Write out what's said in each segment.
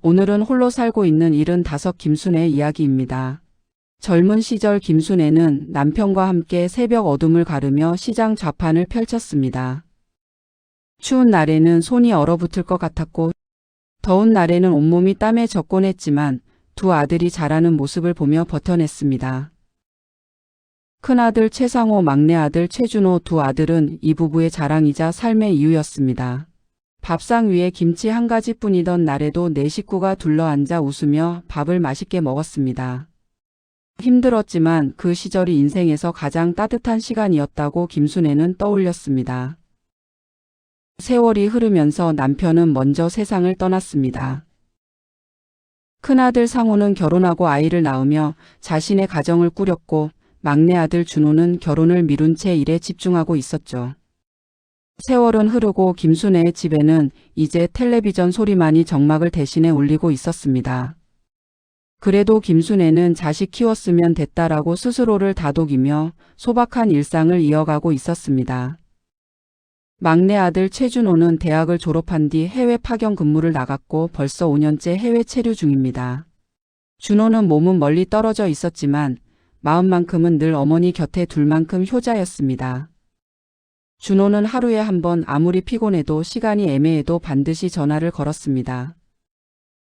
오늘은 홀로 살고 있는 75 김순애의 이야기입니다. 젊은 시절 김순애는 남편과 함께 새벽 어둠을 가르며 시장 좌판을 펼쳤습니다. 추운 날에는 손이 얼어붙을 것 같았고 더운 날에는 온몸이 땀에 젖곤 했지만 두 아들이 자라는 모습을 보며 버텨냈습니다. 큰아들 최상호, 막내아들 최준호 두 아들은 이 부부의 자랑이자 삶의 이유였습니다. 밥상 위에 김치 한 가지뿐이던 날에도 네 식구가 둘러앉아 웃으며 밥을 맛있게 먹었습니다. 힘들었지만 그 시절이 인생에서 가장 따뜻한 시간이었다고 김순애는 떠올렸습니다. 세월이 흐르면서 남편은 먼저 세상을 떠났습니다. 큰아들 상호는 결혼하고 아이를 낳으며 자신의 가정을 꾸렸고 막내 아들 준호는 결혼을 미룬 채 일에 집중하고 있었죠. 세월은 흐르고 김순애의 집에는 이제 텔레비전 소리만이 정막을 대신해 울리고 있었습니다. 그래도 김순애는 자식 키웠으면 됐다라고 스스로를 다독이며 소박한 일상을 이어가고 있었습니다. 막내 아들 최준호는 대학을 졸업한 뒤 해외 파견 근무를 나갔고 벌써 5년째 해외 체류 중입니다. 준호는 몸은 멀리 떨어져 있었지만 마음만큼은 늘 어머니 곁에 둘 만큼 효자였습니다. 준호는 하루에 한 번 아무리 피곤해도 시간이 애매해도 반드시 전화를 걸었습니다.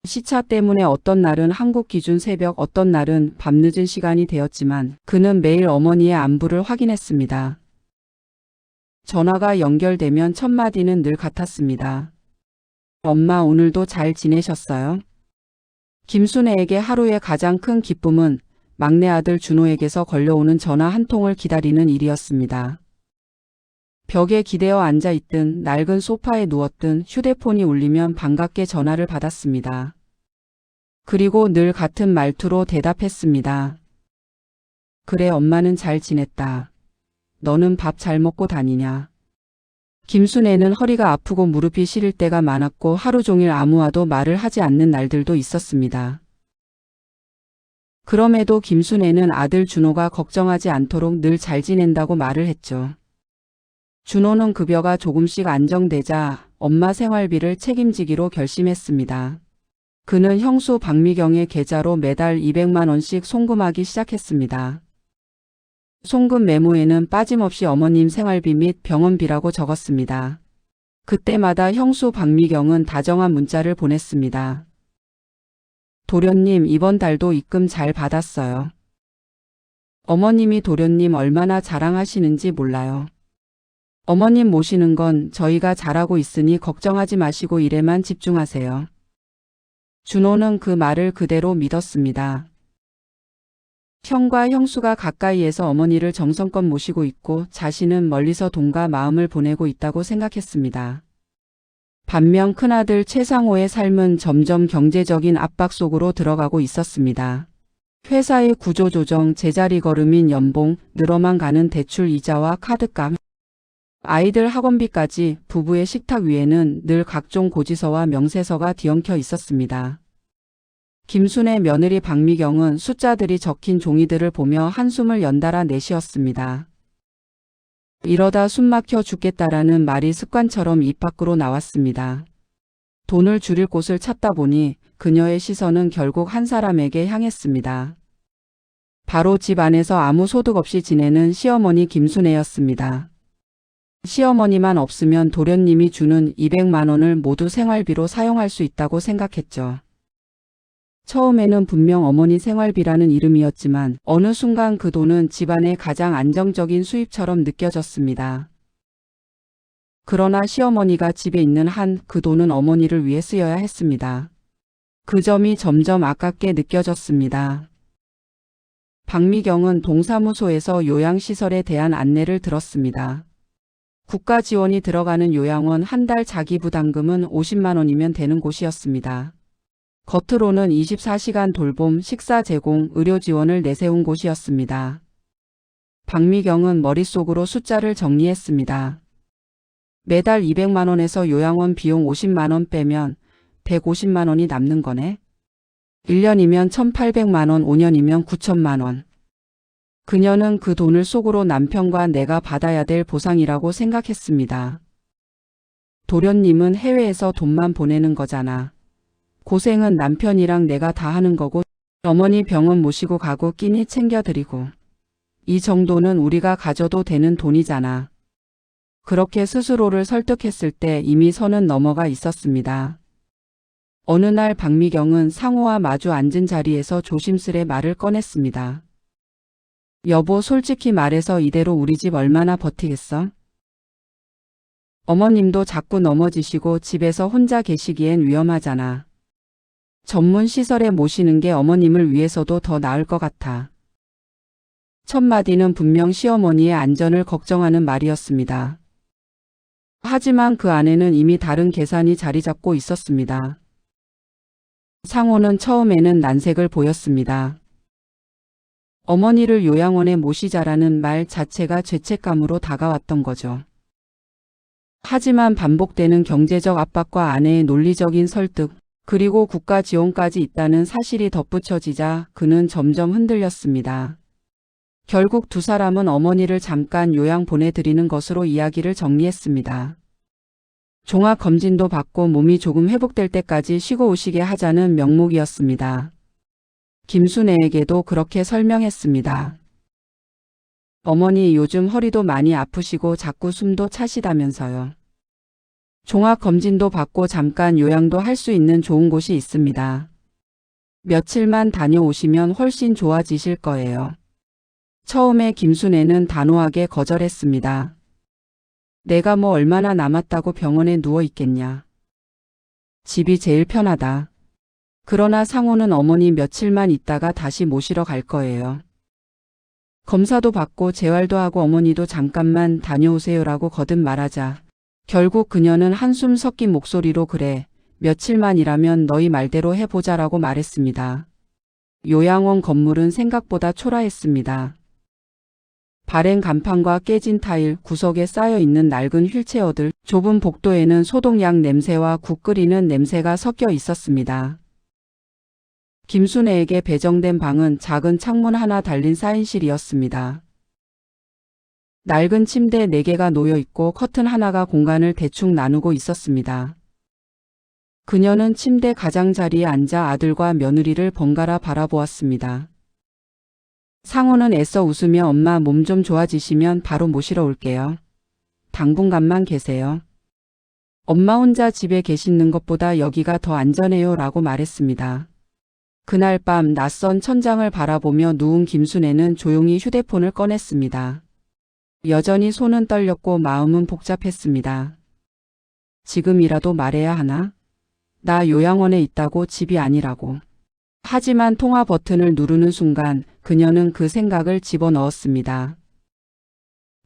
시차 때문에 어떤 날은 한국 기준 새벽, 어떤 날은 밤늦은 시간이 되었지만 그는 매일 어머니의 안부를 확인했습니다. 전화가 연결되면 첫 마디는 늘 같았습니다. 엄마, 오늘도 잘 지내셨어요? 김순애에게 하루의 가장 큰 기쁨은 막내 아들 준호에게서 걸려오는 전화 한 통을 기다리는 일이었습니다. 벽에 기대어 앉아있든 낡은 소파에 누웠든 휴대폰이 울리면 반갑게 전화를 받았습니다. 그리고 늘 같은 말투로 대답했습니다. 그래, 엄마는 잘 지냈다. 너는 밥 잘 먹고 다니냐? 김순애는 허리가 아프고 무릎이 시릴 때가 많았고 하루 종일 아무와도 말을 하지 않는 날들도 있었습니다. 그럼에도 김순애는 아들 준호가 걱정하지 않도록 늘 잘 지낸다고 말을 했죠. 준호는 급여가 조금씩 안정되자 엄마 생활비를 책임지기로 결심했습니다. 그는 형수 박미경의 계좌로 매달 200만 원씩 송금하기 시작했습니다. 송금 메모에는 빠짐없이 어머님 생활비 및 병원비라고 적었습니다. 그때마다 형수 박미경은 다정한 문자를 보냈습니다. 도련님, 이번 달도 입금 잘 받았어요. 어머님이 도련님 얼마나 자랑하시는지 몰라요. 어머님 모시는 건 저희가 잘하고 있으니 걱정하지 마시고 일에만 집중하세요. 준호는 그 말을 그대로 믿었습니다. 형과 형수가 가까이에서 어머니를 정성껏 모시고 있고 자신은 멀리서 돈과 마음을 보내고 있다고 생각했습니다. 반면 큰아들 최상호의 삶은 점점 경제적인 압박 속으로 들어가고 있었습니다. 회사의 구조조정, 제자리 걸음인 연봉, 늘어만 가는 대출 이자와 카드값, 아이들 학원비까지 부부의 식탁 위에는 늘 각종 고지서와 명세서가 뒤엉켜 있었습니다. 김순애 며느리 박미경은 숫자들이 적힌 종이들을 보며 한숨을 연달아 내쉬었습니다. 이러다 숨막혀 죽겠다라는 말이 습관처럼 입 밖으로 나왔습니다. 돈을 줄일 곳을 찾다 보니 그녀의 시선은 결국 한 사람에게 향했습니다. 바로 집 안에서 아무 소득 없이 지내는 시어머니 김순애였습니다. 시어머니만 없으면 도련님이 주는 200만 원을 모두 생활비로 사용할 수 있다고 생각했죠. 처음에는 분명 어머니 생활비라는 이름이었지만 어느 순간 그 돈은 집안의 가장 안정적인 수입처럼 느껴졌습니다. 그러나 시어머니가 집에 있는 한 그 돈은 어머니를 위해 쓰여야 했습니다. 그 점이 점점 아깝게 느껴졌습니다. 박미경은 동사무소에서 요양시설에 대한 안내를 들었습니다. 국가 지원이 들어가는 요양원 한 달 자기 부담금은 50만 원이면 되는 곳이었습니다. 겉으로는 24시간 돌봄, 식사 제공, 의료 지원을 내세운 곳이었습니다. 박미경은 머릿속으로 숫자를 정리했습니다. 매달 200만 원에서 요양원 비용 50만 원 빼면 150만 원이 남는 거네. 1년이면 1,800만 원, 5년이면 9천만 원. 그녀는 그 돈을 속으로 남편과 내가 받아야 될 보상이라고 생각했습니다. 도련님은 해외에서 돈만 보내는 거잖아. 고생은 남편이랑 내가 다 하는 거고 어머니 병원 모시고 가고 끼니 챙겨드리고 이 정도는 우리가 가져도 되는 돈이잖아. 그렇게 스스로를 설득했을 때 이미 선은 넘어가 있었습니다. 어느 날 박미경은 상호와 마주 앉은 자리에서 조심스레 말을 꺼냈습니다. 여보, 솔직히 말해서 이대로 우리 집 얼마나 버티겠어? 어머님도 자꾸 넘어지시고 집에서 혼자 계시기엔 위험하잖아. 전문 시설에 모시는 게 어머님을 위해서도 더 나을 것 같아. 첫 마디는 분명 시어머니의 안전을 걱정하는 말이었습니다. 하지만 그 안에는 이미 다른 계산이 자리 잡고 있었습니다. 상호는 처음에는 난색을 보였습니다. 어머니를 요양원에 모시자라는 말 자체가 죄책감으로 다가왔던 거죠. 하지만 반복되는 경제적 압박과 아내의 논리적인 설득, 그리고 국가 지원까지 있다는 사실이 덧붙여지자 그는 점점 흔들렸습니다. 결국 두 사람은 어머니를 잠깐 요양 보내드리는 것으로 이야기를 정리했습니다. 종합검진도 받고 몸이 조금 회복될 때까지 쉬고 오시게 하자는 명목이었습니다. 김순애에게도 그렇게 설명했습니다. 어머니 요즘 허리도 많이 아프시고 자꾸 숨도 차시다면서요. 종합검진도 받고 잠깐 요양도 할 수 있는 좋은 곳이 있습니다. 며칠만 다녀오시면 훨씬 좋아지실 거예요. 처음에 김순애는 단호하게 거절했습니다. 내가 뭐 얼마나 남았다고 병원에 누워 있겠냐. 집이 제일 편하다. 그러나 상호는 어머니 며칠만 있다가 다시 모시러 갈 거예요. 검사도 받고 재활도 하고 어머니도 잠깐만 다녀오세요라고 거듭 말하자 결국 그녀는 한숨 섞인 목소리로 그래, 며칠만이라면 너희 말대로 해보자라고 말했습니다. 요양원 건물은 생각보다 초라했습니다. 바랜 간판과 깨진 타일, 구석에 쌓여있는 낡은 휠체어들, 좁은 복도에는 소독약 냄새와 국 끓이는 냄새가 섞여 있었습니다. 김순애에게 배정된 방은 작은 창문 하나 달린 4인실이었습니다. 낡은 침대 4개가 놓여있고 커튼 하나가 공간을 대충 나누고 있었습니다. 그녀는 침대 가장자리에 앉아 아들과 며느리를 번갈아 바라보았습니다. 상호는 애써 웃으며 엄마 몸 좀 좋아지시면 바로 모시러 올게요. 당분간만 계세요. 엄마 혼자 집에 계시는 것보다 여기가 더 안전해요 라고 말했습니다. 그날 밤 낯선 천장을 바라보며 누운 김순애는 조용히 휴대폰을 꺼냈습니다. 여전히 손은 떨렸고 마음은 복잡했습니다. 지금이라도 말해야 하나? 나 요양원에 있다고, 집이 아니라고. 하지만 통화 버튼을 누르는 순간 그녀는 그 생각을 집어넣었습니다.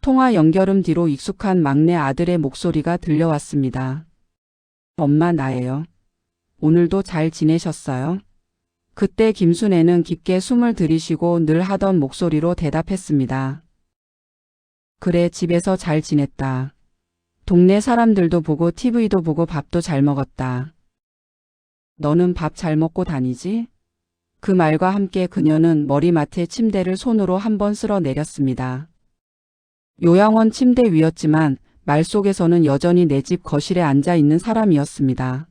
통화 연결음 뒤로 익숙한 막내 아들의 목소리가 들려왔습니다. 엄마, 나예요. 오늘도 잘 지내셨어요? 그때 김순애는 깊게 숨을 들이쉬고 늘 하던 목소리로 대답했습니다. 그래, 집에서 잘 지냈다. 동네 사람들도 보고 TV도 보고 밥도 잘 먹었다. 너는 밥 잘 먹고 다니지? 그 말과 함께 그녀는 머리맡에 침대를 손으로 한번 쓸어 내렸습니다. 요양원 침대 위였지만 말 속에서는 여전히 내 집 거실에 앉아 있는 사람이었습니다.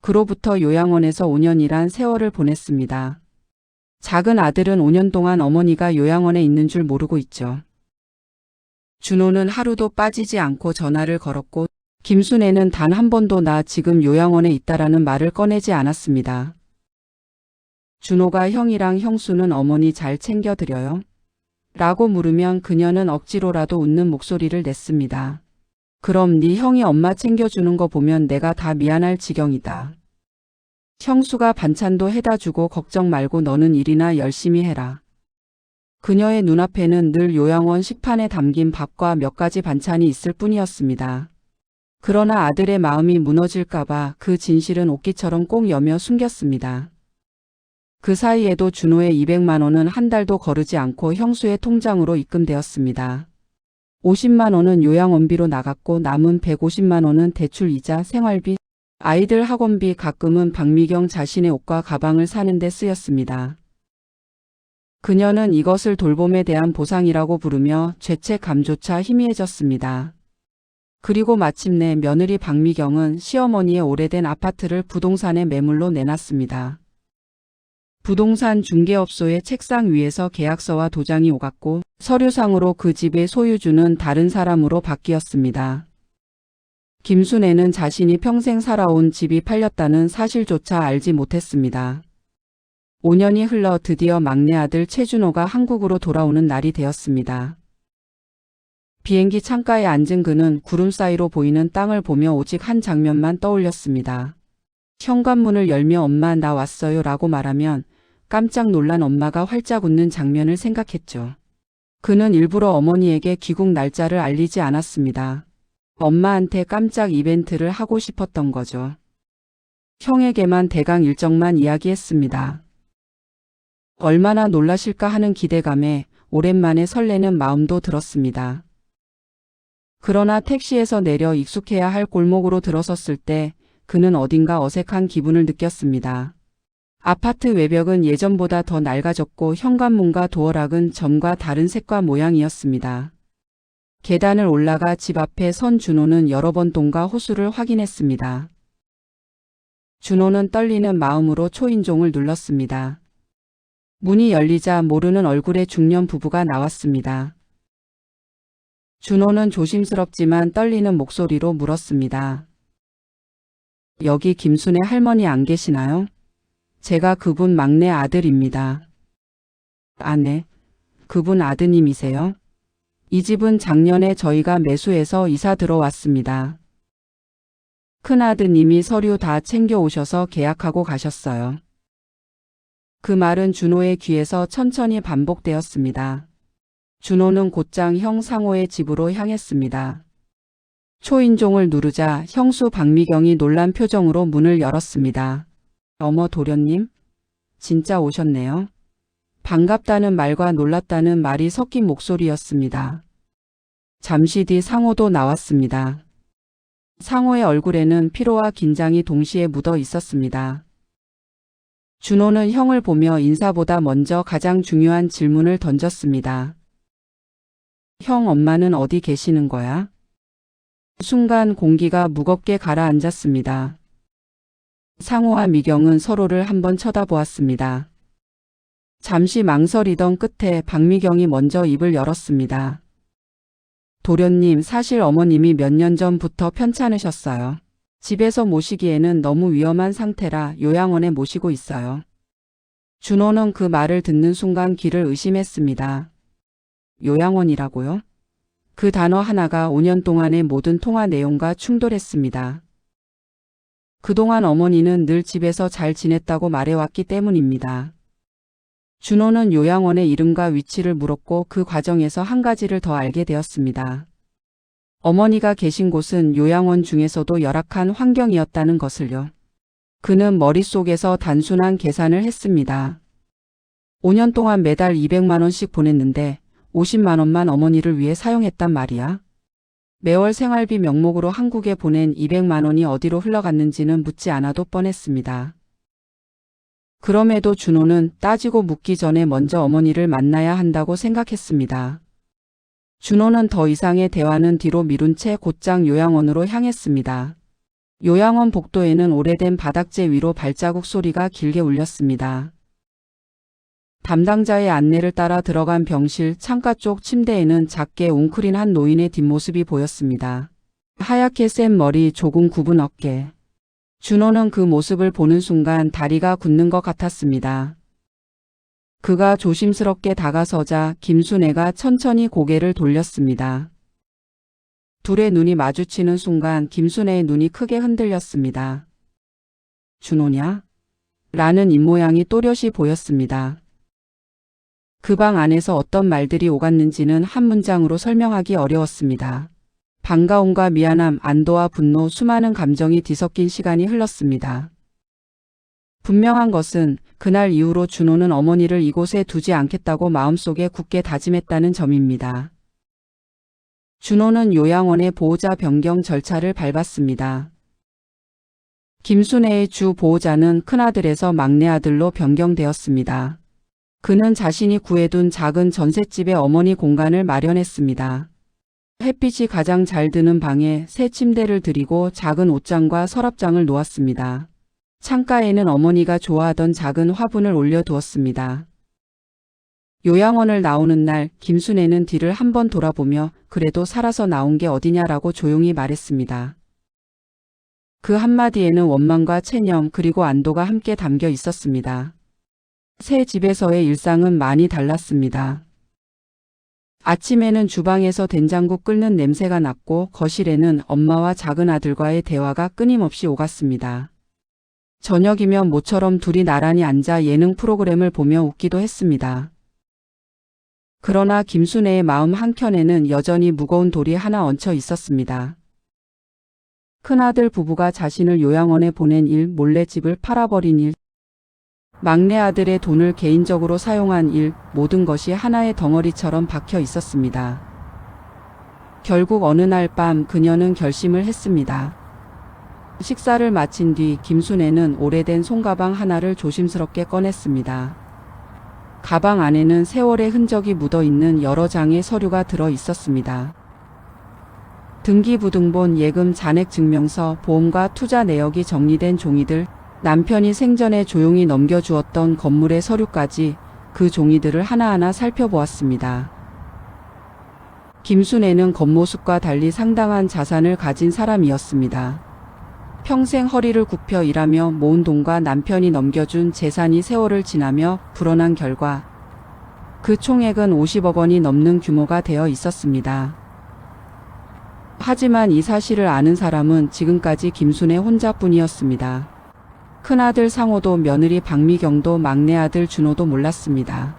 그로부터 요양원에서 5년이란 세월을 보냈습니다. 작은 아들은 5년 동안 어머니가 요양원에 있는 줄 모르고 있죠. 준호는 하루도 빠지지 않고 전화를 걸었고 김순애는 단 한 번도 나 지금 요양원에 있다라는 말을 꺼내지 않았습니다. 준호가 형이랑 형수는 어머니 잘 챙겨드려요? 라고 물으면 그녀는 억지로라도 웃는 목소리를 냈습니다. 그럼 네 형이 엄마 챙겨주는 거 보면 내가 다 미안할 지경이다. 형수가 반찬도 해다 주고 걱정 말고 너는 일이나 열심히 해라. 그녀의 눈앞에는 늘 요양원 식판에 담긴 밥과 몇 가지 반찬이 있을 뿐이었습니다. 그러나 아들의 마음이 무너질까봐 그 진실은 옥기처럼 꼭 여며 숨겼습니다. 그 사이에도 준호의 200만 원은 한 달도 거르지 않고 형수의 통장으로 입금되었습니다. 50만 원은 요양원비로 나갔고 남은 150만 원은 대출이자 생활비, 아이들 학원비, 가끔은 박미경 자신의 옷과 가방을 사는 데 쓰였습니다. 그녀는 이것을 돌봄에 대한 보상이라고 부르며 죄책감조차 희미해졌습니다. 그리고 마침내 며느리 박미경은 시어머니의 오래된 아파트를 부동산에 매물로 내놨습니다. 부동산 중개업소의 책상 위에서 계약서와 도장이 오갔고 서류상으로 그 집의 소유주는 다른 사람으로 바뀌었습니다. 김순애는 자신이 평생 살아온 집이 팔렸다는 사실조차 알지 못했습니다. 5년이 흘러 드디어 막내 아들 최준호가 한국으로 돌아오는 날이 되었습니다. 비행기 창가에 앉은 그는 구름 사이로 보이는 땅을 보며 오직 한 장면만 떠올렸습니다. 현관문을 열며 엄마 나 왔어요 라고 말하면 깜짝 놀란 엄마가 활짝 웃는 장면을 생각했죠. 그는 일부러 어머니에게 귀국 날짜를 알리지 않았습니다. 엄마한테 깜짝 이벤트를 하고 싶었던 거죠. 형에게만 대강 일정만 이야기했습니다. 얼마나 놀라실까 하는 기대감에 오랜만에 설레는 마음도 들었습니다. 그러나 택시에서 내려 익숙해야 할 골목으로 들어섰을 때 그는 어딘가 어색한 기분을 느꼈습니다. 아파트 외벽은 예전보다 더 낡아졌고 현관문과 도어락은 전과 다른 색과 모양이었습니다. 계단을 올라가 집 앞에 선 준호는 여러 번 동과 호수를 확인했습니다. 준호는 떨리는 마음으로 초인종을 눌렀습니다. 문이 열리자 모르는 얼굴의 중년 부부가 나왔습니다. 준호는 조심스럽지만 떨리는 목소리로 물었습니다. 여기 김순애 할머니 안 계시나요? 제가 그분 막내 아들입니다. 네. 그분 아드님이세요? 이 집은 작년에 저희가 매수해서 이사 들어왔습니다. 큰아드님이 서류 다 챙겨오셔서 계약하고 가셨어요. 그 말은 준호의 귀에서 천천히 반복되었습니다. 준호는 곧장 형 상호의 집으로 향했습니다. 초인종을 누르자 형수 박미경이 놀란 표정으로 문을 열었습니다. 어머 도련님? 진짜 오셨네요. 반갑다는 말과 놀랐다는 말이 섞인 목소리였습니다. 잠시 뒤 상호도 나왔습니다. 상호의 얼굴에는 피로와 긴장이 동시에 묻어 있었습니다. 준호는 형을 보며 인사보다 먼저 가장 중요한 질문을 던졌습니다. 형 엄마는 어디 계시는 거야? 순간 공기가 무겁게 가라앉았습니다. 상호와 미경은 서로를 한번 쳐다보았습니다. 잠시 망설이던 끝에 박미경이 먼저 입을 열었습니다. 도련님, 사실 어머님이 몇 년 전부터 편찮으셨어요. 집에서 모시기에는 너무 위험한 상태라 요양원에 모시고 있어요. 준호는 그 말을 듣는 순간 귀를 의심했습니다. 요양원이라고요? 그 단어 하나가 5년 동안의 모든 통화 내용과 충돌했습니다. 그동안 어머니는 늘 집에서 잘 지냈다고 말해왔기 때문입니다. 준호는 요양원의 이름과 위치를 물었고 그 과정에서 한 가지를 더 알게 되었습니다. 어머니가 계신 곳은 요양원 중에서도 열악한 환경이었다는 것을요. 그는 머릿속에서 단순한 계산을 했습니다. 5년 동안 매달 200만 원씩 보냈는데 50만 원만 어머니를 위해 사용했단 말이야. 매월 생활비 명목으로 한국에 보낸 200만 원이 어디로 흘러갔는지는 묻지 않아도 뻔했습니다. 그럼에도 준호는 따지고 묻기 전에 먼저 어머니를 만나야 한다고 생각했습니다. 준호는 더 이상의 대화는 뒤로 미룬 채 곧장 요양원으로 향했습니다. 요양원 복도에는 오래된 바닥재 위로 발자국 소리가 길게 울렸습니다. 담당자의 안내를 따라 들어간 병실 창가 쪽 침대에는 작게 웅크린 한 노인의 뒷모습이 보였습니다. 하얗게 센 머리, 조금 굽은 어깨. 준호는 그 모습을 보는 순간 다리가 굳는 것 같았습니다. 그가 조심스럽게 다가서자 김순애가 천천히 고개를 돌렸습니다. 둘의 눈이 마주치는 순간 김순애의 눈이 크게 흔들렸습니다. 준호냐? 라는 입모양이 또렷이 보였습니다. 그 방 안에서 어떤 말들이 오갔는지는 한 문장으로 설명하기 어려웠습니다. 반가움과 미안함, 안도와 분노, 수많은 감정이 뒤섞인 시간이 흘렀습니다. 분명한 것은 그날 이후로 준호는 어머니를 이곳에 두지 않겠다고 마음속에 굳게 다짐했다는 점입니다. 준호는 요양원의 보호자 변경 절차를 밟았습니다. 김순애의 주 보호자는 큰아들에서 막내아들로 변경되었습니다. 그는 자신이 구해둔 작은 전셋집에 어머니 공간을 마련했습니다. 햇빛이 가장 잘 드는 방에 새 침대를 들이고 작은 옷장과 서랍장을 놓았습니다. 창가에는 어머니가 좋아하던 작은 화분을 올려두었습니다. 요양원을 나오는 날 김순애는 뒤를 한번 돌아보며 그래도 살아서 나온 게 어디냐라고 조용히 말했습니다. 그 한마디에는 원망과 체념 그리고 안도가 함께 담겨 있었습니다. 새 집에서의 일상은 많이 달랐습니다. 아침에는 주방에서 된장국 끓는 냄새가 났고 거실에는 엄마와 작은 아들과의 대화가 끊임없이 오갔습니다. 저녁이면 모처럼 둘이 나란히 앉아 예능 프로그램을 보며 웃기도 했습니다. 그러나 김순애의 마음 한켠에는 여전히 무거운 돌이 하나 얹혀 있었습니다. 큰아들 부부가 자신을 요양원에 보낸 일, 몰래 집을 팔아버린 일, 막내 아들의 돈을 개인적으로 사용한 일, 모든 것이 하나의 덩어리처럼 박혀 있었습니다. 결국 어느 날 밤 그녀는 결심을 했습니다. 식사를 마친 뒤 김순애는 오래된 손가방 하나를 조심스럽게 꺼냈습니다. 가방 안에는 세월의 흔적이 묻어있는 여러 장의 서류가 들어 있었습니다. 등기부등본, 예금, 잔액증명서, 보험과 투자 내역이 정리된 종이들, 남편이 생전에 조용히 넘겨주었던 건물의 서류까지 그 종이들을 하나하나 살펴보았습니다. 김순애는 겉모습과 달리 상당한 자산을 가진 사람이었습니다. 평생 허리를 굽혀 일하며 모은 돈과 남편이 넘겨준 재산이 세월을 지나며 불어난 결과 그 총액은 50억 원이 넘는 규모가 되어 있었습니다. 하지만 이 사실을 아는 사람은 지금까지 김순애 혼자뿐이었습니다. 큰아들 상호도 며느리 박미경도 막내 아들 준호도 몰랐습니다.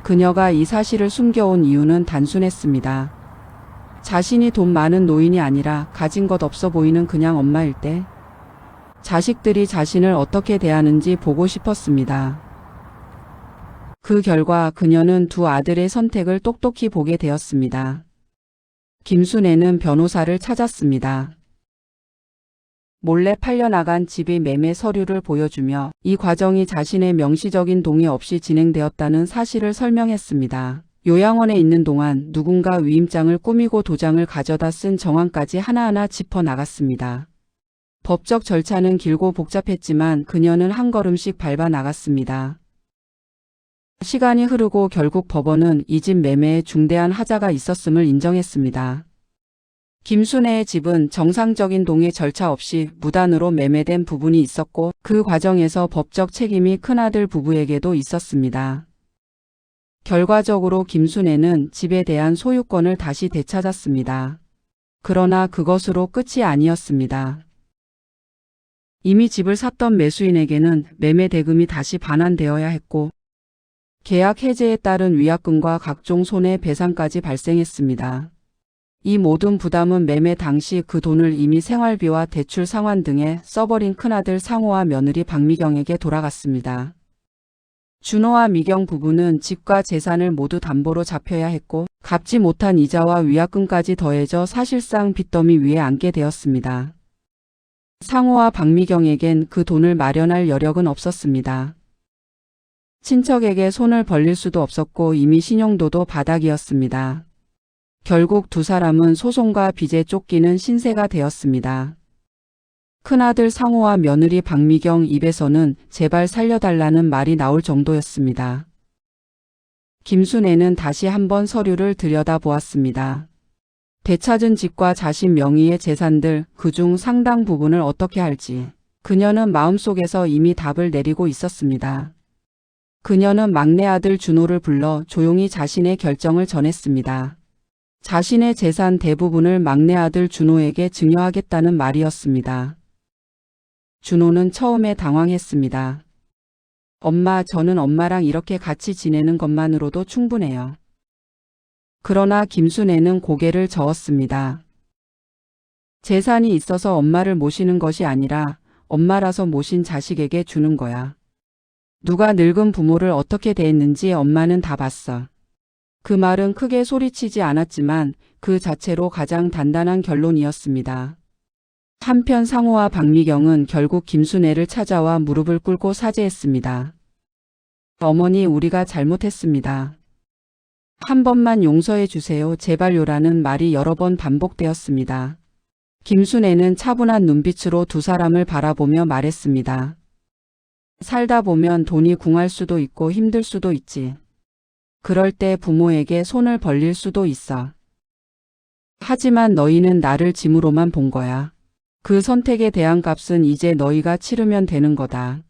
그녀가 이 사실을 숨겨온 이유는 단순했습니다. 자신이 돈 많은 노인이 아니라 가진 것 없어 보이는 그냥 엄마일 때 자식들이 자신을 어떻게 대하는지 보고 싶었습니다. 그 결과 그녀는 두 아들의 선택을 똑똑히 보게 되었습니다. 김순애는 변호사를 찾았습니다. 몰래 팔려나간 집의 매매 서류를 보여주며 이 과정이 자신의 명시적인 동의 없이 진행되었다는 사실을 설명했습니다. 요양원에 있는 동안 누군가 위임장을 꾸미고 도장을 가져다 쓴 정황까지 하나하나 짚어나갔습니다. 법적 절차는 길고 복잡했지만 그녀는 한 걸음씩 밟아 나갔습니다. 시간이 흐르고 결국 법원은 이 집 매매에 중대한 하자가 있었음을 인정했습니다. 김순애의 집은 정상적인 동의 절차 없이 무단으로 매매된 부분이 있었고 그 과정에서 법적 책임이 큰아들 부부에게도 있었습니다. 결과적으로 김순애는 집에 대한 소유권을 다시 되찾았습니다. 그러나 그것으로 끝이 아니었습니다. 이미 집을 샀던 매수인에게는 매매 대금이 다시 반환되어야 했고 계약 해제에 따른 위약금과 각종 손해배상까지 발생했습니다. 이 모든 부담은 매매 당시 그 돈을 이미 생활비와 대출 상환 등에 써버린 큰아들 상호와 며느리 박미경에게 돌아갔습니다. 준호와 미경 부부는 집과 재산을 모두 담보로 잡혀야 했고 갚지 못한 이자와 위약금까지 더해져 사실상 빚더미 위에 앉게 되었습니다. 상호와 박미경에겐 그 돈을 마련할 여력은 없었습니다. 친척에게 손을 벌릴 수도 없었고 이미 신용도도 바닥이었습니다. 결국 두 사람은 소송과 빚에 쫓기는 신세가 되었습니다. 큰아들 상호와 며느리 박미경 입에서는 제발 살려달라는 말이 나올 정도였습니다. 김순애는 다시 한번 서류를 들여다보았습니다. 되찾은 집과 자신 명의의 재산들 그중 상당 부분을 어떻게 할지 그녀는 마음속에서 이미 답을 내리고 있었습니다. 그녀는 막내 아들 준호를 불러 조용히 자신의 결정을 전했습니다. 자신의 재산 대부분을 막내 아들 준호에게 증여하겠다는 말이었습니다. 준호는 처음에 당황했습니다. 엄마, 저는 엄마랑 이렇게 같이 지내는 것만으로도 충분해요. 그러나 김순애는 고개를 저었습니다. 재산이 있어서 엄마를 모시는 것이 아니라 엄마라서 모신 자식에게 주는 거야. 누가 늙은 부모를 어떻게 대했는지 엄마는 다 봤어. 그 말은 크게 소리치지 않았지만 그 자체로 가장 단단한 결론이었습니다. 한편 상호와 박미경은 결국 김순애를 찾아와 무릎을 꿇고 사죄했습니다. 어머니, 우리가 잘못했습니다. 한 번만 용서해 주세요. 제발요라는 말이 여러 번 반복되었습니다. 김순애는 차분한 눈빛으로 두 사람을 바라보며 말했습니다. 살다 보면 돈이 궁할 수도 있고 힘들 수도 있지. 그럴 때 부모에게 손을 벌릴 수도 있어. 하지만 너희는 나를 짐으로만 본 거야. 그 선택에 대한 값은 이제 너희가 치르면 되는 거다.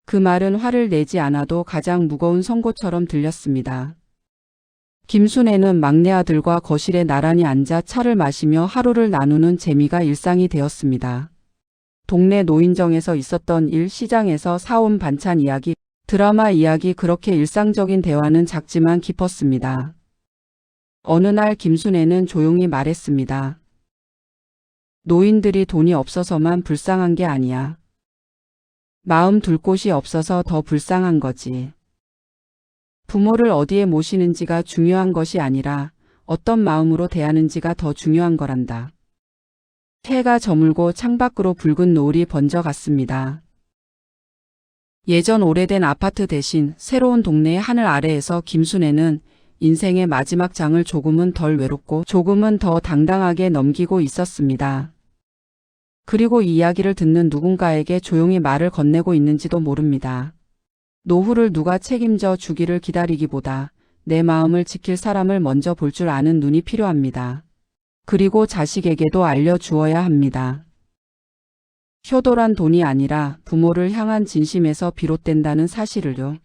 그 말은 화를 내지 않아도 가장 무거운 선고처럼 들렸습니다. 김순애는 막내 아들과 거실에 나란히 앉아 차를 마시며 하루를 나누는 재미가 일상이 되었습니다. 동네 노인정에서 있었던 일, 시장에서 사온 반찬 이야기, 드라마 이야기, 그렇게 일상적인 대화는 작지만 깊었습니다. 어느 날 김순애는 조용히 말했습니다. 노인들이 돈이 없어서만 불쌍한 게 아니야. 마음 둘 곳이 없어서 더 불쌍한 거지. 부모를 어디에 모시는지가 중요한 것이 아니라 어떤 마음으로 대하는지가 더 중요한 거란다. 해가 저물고 창밖으로 붉은 노을이 번져갔습니다. 예전 오래된 아파트 대신 새로운 동네의 하늘 아래에서 김순애는 인생의 마지막 장을 조금은 덜 외롭고 조금은 더 당당하게 넘기고 있었습니다. 그리고 이 이야기를 듣는 누군가에게 조용히 말을 건네고 있는지도 모릅니다. 노후를 누가 책임져 주기를 기다리기보다 내 마음을 지킬 사람을 먼저 볼 줄 아는 눈이 필요합니다. 그리고 자식에게도 알려주어야 합니다. 효도란 돈이 아니라 부모를 향한 진심에서 비롯된다는 사실을요.